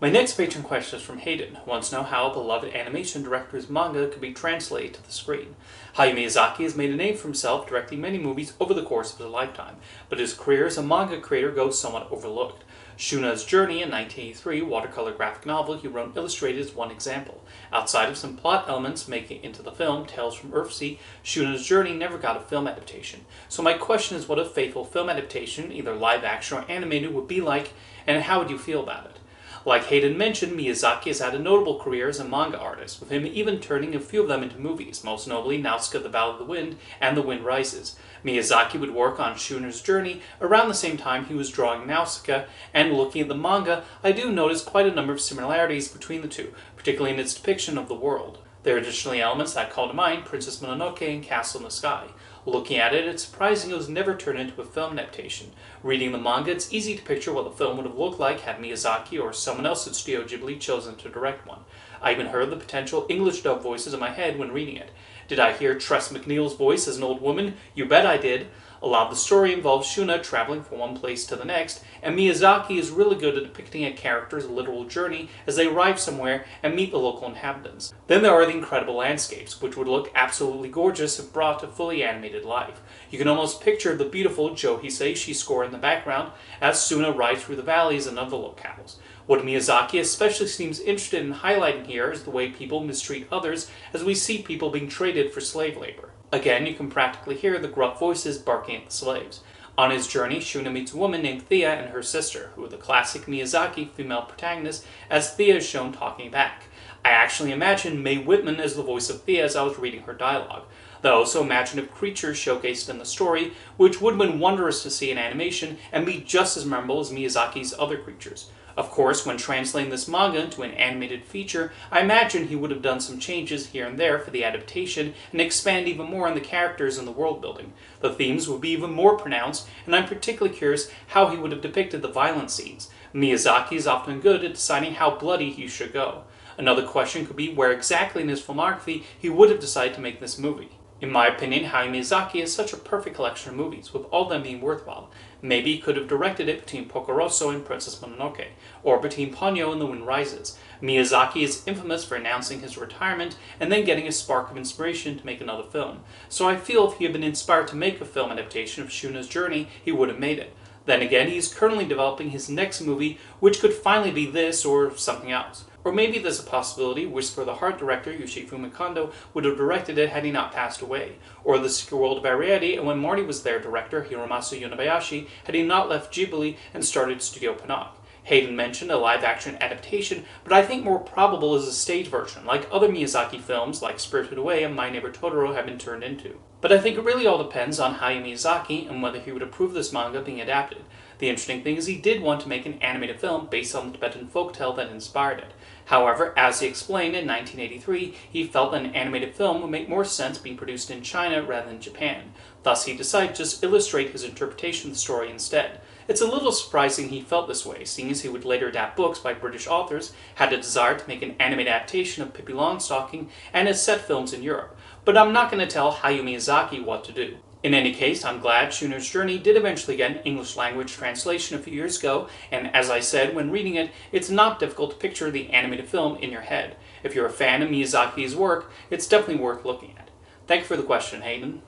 My next patron question is from Hayden, who wants to know how a beloved animation director's manga could be translated to the screen. Hayao Miyazaki has made a name for himself directing many movies over the course of his lifetime, but his career as a manga creator goes somewhat overlooked. Shuna's Journey, a 1983 watercolor graphic novel he wrote and illustrated, is one example. Outside of some plot elements making it into the film Tales from Earthsea, Shuna's Journey never got a film adaptation. So my question is what a faithful film adaptation, either live action or animated, would be like, and how would you feel about it? Like Hayden mentioned, Miyazaki has had a notable career as a manga artist, with him even turning a few of them into movies, most notably Nausicaa the Battle of the Wind and The Wind Rises. Miyazaki would work on Shuna's Journey around the same time he was drawing Nausicaa, and looking at the manga, I do notice quite a number of similarities between the two, particularly in its depiction of the world. There are additionally elements that call to mind Princess Mononoke and Castle in the Sky. Looking at it, it's surprising it was never turned into a film adaptation. Reading the manga, it's easy to picture what the film would have looked like had Miyazaki or someone else at Studio Ghibli chosen to direct one. I even heard the potential English dub voices in my head when reading it. Did I hear Tress MacNeille's voice as an old woman? You bet I did. A lot of the story involves Shuna traveling from one place to the next, and Miyazaki is really good at depicting a character's literal journey as they arrive somewhere and meet the local inhabitants. Then there are the incredible landscapes, which would look absolutely gorgeous if brought to fully animated life. You can almost picture the beautiful Joe Hisaishi score in the background as Shuna rides through the valleys and other locales. What Miyazaki especially seems interested in highlighting here is the way people mistreat others, as we see people being traded for slave labor. Again, you can practically hear the gruff voices barking at the slaves. On his journey, Shuna meets a woman named Thea and her sister, who are the classic Miyazaki female protagonists, as Thea is shown talking back. I actually imagined Mae Whitman as the voice of Thea as I was reading her dialogue. There are also imaginative creatures showcased in the story, which would have been wondrous to see in animation and be just as memorable as Miyazaki's other creatures. Of course, when translating this manga into an animated feature, I imagine he would have done some changes here and there for the adaptation and expand even more on the characters and the world building. The themes would be even more pronounced, and I'm particularly curious how he would have depicted the violent scenes. Miyazaki is often good at deciding how bloody he should go. Another question could be where exactly in his filmography he would have decided to make this movie. In my opinion, Hayao Miyazaki has such a perfect collection of movies, with all of them being worthwhile. Maybe he could have directed it between Porco Rosso and Princess Mononoke, or between Ponyo and The Wind Rises. Miyazaki is infamous for announcing his retirement and then getting a spark of inspiration to make another film. So I feel if he had been inspired to make a film adaptation of Shuna's Journey, he would have made it. Then again, he's currently developing his next movie, which could finally be this or something else. Or maybe there's a possibility Whisper of the Heart director Yoshifumi Kondo would have directed it had he not passed away, or The Secret World of Ariete and when Marty was their director, Hiromasa Yonebayashi, had he not left Ghibli and started Studio Pinocchio. Hayden mentioned a live-action adaptation, but I think more probable is a stage version, like other Miyazaki films like Spirited Away and My Neighbor Totoro have been turned into. But I think it really all depends on Hayao Miyazaki and whether he would approve this manga being adapted. The interesting thing is he did want to make an animated film based on the Tibetan folktale that inspired it. However, as he explained in 1983, he felt that an animated film would make more sense being produced in China rather than Japan. Thus, he decided to just illustrate his interpretation of the story instead. It's a little surprising he felt this way, seeing as he would later adapt books by British authors, had a desire to make an animated adaptation of Pippi Longstocking, and has set films in Europe. But I'm not going to tell Hayao Miyazaki what to do. In any case, I'm glad Shuna's Journey did eventually get an English language translation a few years ago, and as I said when reading it, it's not difficult to picture the animated film in your head. If you're a fan of Miyazaki's work, it's definitely worth looking at. Thank you for the question, Hayden.